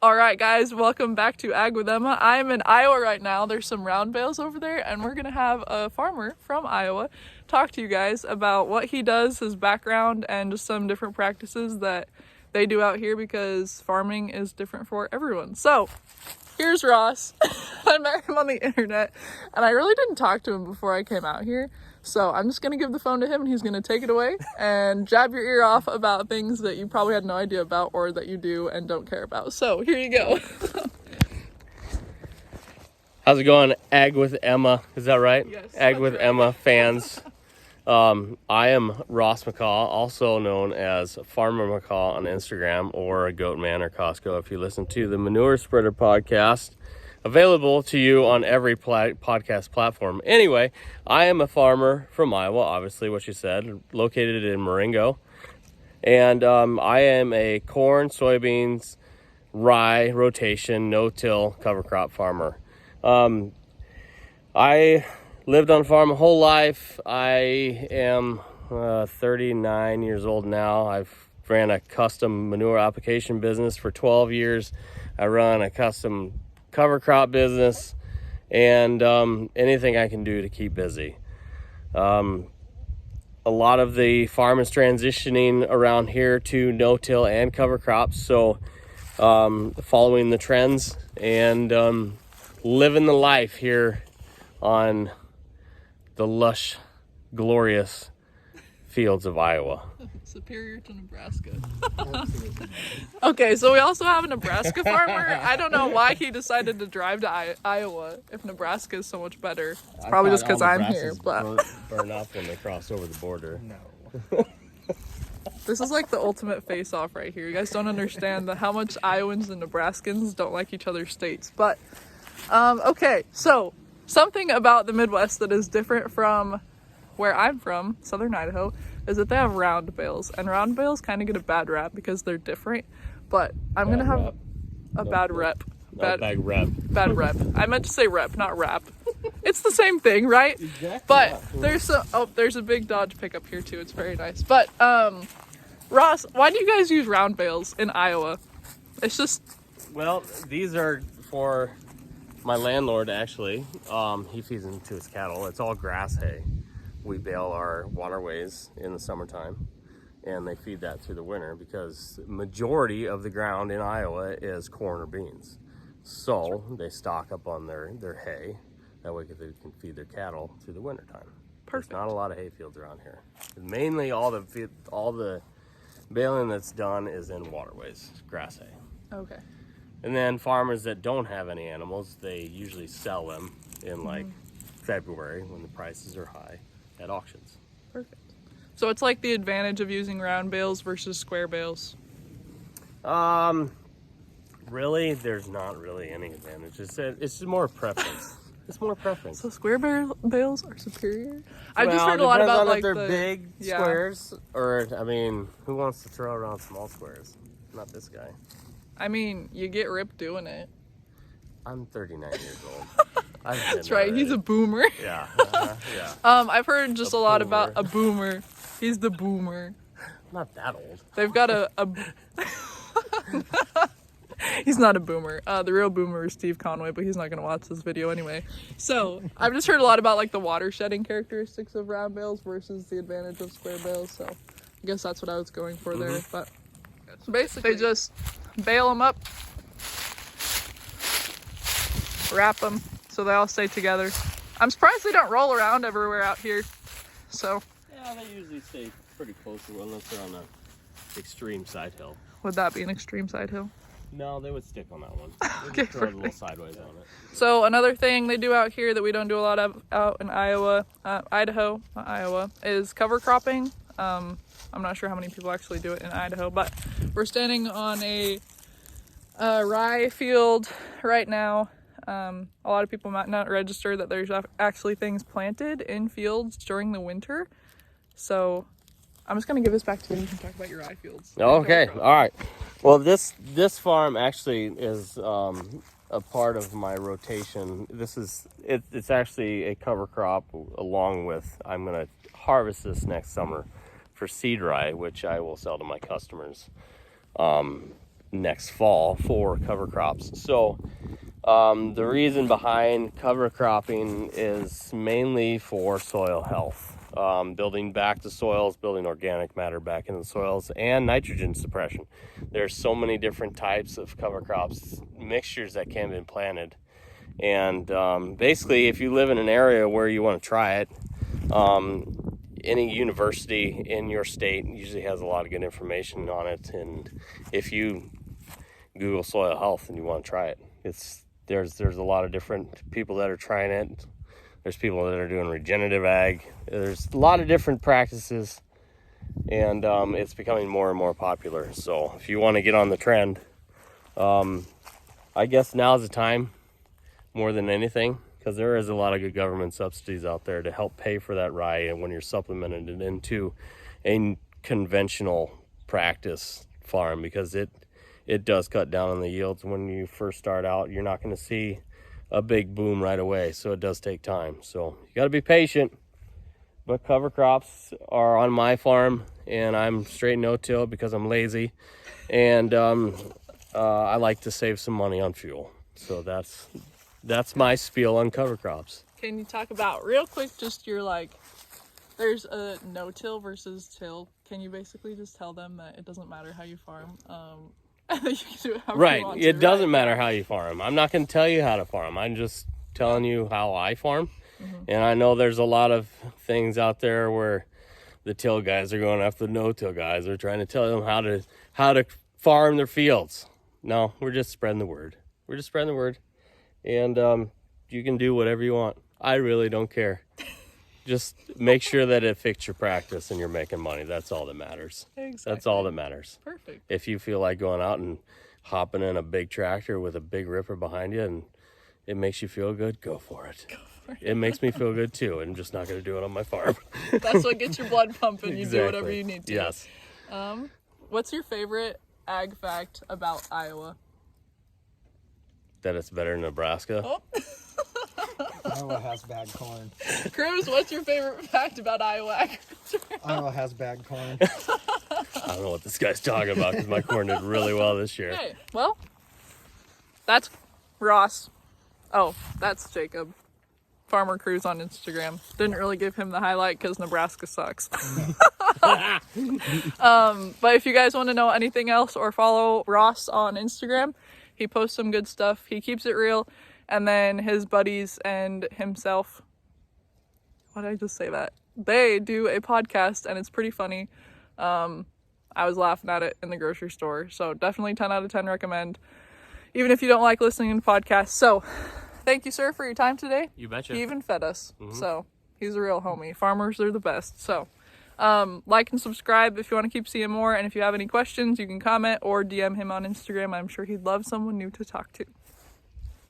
All right, guys, welcome back to Ag with Emma. I'm in Iowa right now. There's some round bales over there, and we're going to have a farmer from Iowa talk to you guys about what he does, his background, and just some different practices that they do out here because farming is different for everyone. So, here's Ross. I met him on the internet, and I really didn't talk to him before I came out here. So I'm just going to give the phone to him, and he's going to take it away and jab your ear off about things that you probably had no idea about or that you do and don't care about. So here you go. How's it going, Ag with Emma? Is that right? Yes. Ag with right. Emma fans. I am Ross McCaw, also known as Farmer McCaw on Instagram or Goatman or Costco if you listen to the Manure Spreader Podcast. Available to you on every podcast platform. Anyway, I am a farmer from Iowa, obviously what you said, located in Marengo. And I am a corn, soybeans, rye rotation, no-till cover crop farmer. I lived on a farm my whole life. I am 39 years old now. I've ran a custom manure application business for 12 years. I run a custom cover crop business, and anything I can do to keep busy. A lot of the farm is transitioning around here to no-till and cover crops, so following the trends and living the life here on the lush, glorious fields of Iowa. Superior to Nebraska. Okay, so we also have a Nebraska farmer. I don't know why he decided to drive to Iowa if Nebraska is so much better. It's probably just because I'm here. But burn up when they cross over the border. No. this is like the ultimate face-off right here. You guys don't understand how much Iowans and Nebraskans don't like each other's states. But okay, so something about the Midwest that is different from where I'm from, southern Idaho, is that they have round bales, and round bales kind of get a bad rap because they're different, but I'm gonna have a bad rep. Bad rep. Bad rep. I meant to say rep, not rap. It's the same thing, right? Exactly. But there's a big Dodge pickup here too. It's very nice. But Ross, why do you guys use round bales in Iowa? It's just, well, these are for my landlord actually. He feeds them to his cattle. It's all grass hay. We bale our waterways in the summertime, and they feed that through the winter because majority of the ground in Iowa is corn or beans. So they stock up on their hay. That way they can feed their cattle through the wintertime. Perfect. There's not a lot of hay fields around here. Mainly all the baling that's done is in waterways, grass hay. okay. And then farmers that don't have any animals, they usually sell them in like February when the prices are high at auctions. Perfect. So it's like the advantage of using round bales versus square bales. Really, there's not really any advantage. It's more preference. It's more preference. So square bales are superior? I've just heard a lot about like they're the big yeah. squares, or I mean, who wants to throw around small squares? Not this guy. I mean, you get ripped doing it. I'm 39 years old. That's right. He's a boomer. Yeah. Yeah. I've heard just a lot boomer. about a boomer. He's the boomer. Not that old. They've got a He's not a boomer. The real boomer is Steve Conway, but he's not going to watch this video anyway. So I've just heard a lot about like the water shedding characteristics of round bales versus the advantage of square bales. So I guess that's what I was going for there. But so basically, they just bale them up, wrap them so they all stay together. I'm surprised they don't roll around everywhere out here. So Yeah, they usually stay pretty close unless they're on an extreme side hill. would that be an extreme side hill? No, they would stick on that one. Okay, Throw it a little perfect. sideways on it. So another thing they do out here that we don't do a lot of out in Idaho, not Iowa, is cover cropping. I'm not sure how many people actually do it in Idaho, but we're standing on a rye field right now. A lot of people might not register that there's actually things planted in fields during the winter. So I'm just going to give this back to you. You can talk about your rye fields. Okay, all right. Well, this farm actually is a part of my rotation. It's actually a cover crop along with, I'm going to harvest this next summer for seed rye, which I will sell to my customers. next fall for cover crops. So the reason behind cover cropping is mainly for soil health, building back the soils, building organic matter back in the soils, and nitrogen suppression. There's so many different types of cover crops, mixtures that can be planted. And basically, if you live in an area where you want to try it, any university in your state usually has a lot of good information on it. And if you Google soil health and you want to try it, there's a lot of different people that are trying it. There's people that are doing regenerative ag. There's a lot of different practices, and it's becoming more and more popular. So if you want to get on the trend, I guess now's the time more than anything, because there is a lot of good government subsidies out there to help pay for that rye, and when you're supplemented it into a conventional practice farm, because it does cut down on the yields when you first start out. You're not going to see a big boom right away, so it does take time. So you got to be patient. But cover crops are on my farm, and I'm straight no-till because I'm lazy, and I like to save some money on fuel. So that's my spiel on cover crops. Can you talk about real quick just there's a no-till versus till. Can you basically just tell them that it doesn't matter how you farm? You can do it however you want to, It doesn't matter how you farm. I'm not going to tell you how to farm. I'm just telling you how I farm. And I know there's a lot of things out there where the till guys are going after the no-till guys. They're trying to tell them how to farm their fields. No, we're just spreading the word. And you can do whatever you want. I really don't care. Just make sure that it fits your practice and you're making money. That's all that matters. Exactly. That's all that matters. Perfect. If you feel like going out and hopping in a big tractor with a big ripper behind you and it makes you feel good, go for it. It makes me feel good too. I'm just not going to do it on my farm. That's what gets your blood pumping. You Exactly. do whatever you need to. Yes. What's your favorite ag fact about Iowa? That it's better than Nebraska. Oh. Iowa has bad corn. Cruz, what's your favorite fact about Iowa agriculture? Iowa has bad corn. I don't know what this guy's talking about because my corn did really well this year. Okay, well, that's Ross. Oh, that's Jacob. Farmer Cruz on Instagram. Didn't really give him the highlight because Nebraska sucks. But if you guys want to know anything else or follow Ross on Instagram, he posts some good stuff. He keeps it real. And then his buddies and himself, why did I just say that? They do a podcast and it's pretty funny. I was laughing at it in the grocery store. So definitely 10 out of 10 recommend, even if you don't like listening to podcasts. So thank you, sir, for your time today. You betcha. He even fed us. So he's a real homie. Farmers are the best. So like and subscribe if you want to keep seeing more. And if you have any questions, you can comment or DM him on Instagram. I'm sure he'd love someone new to talk to.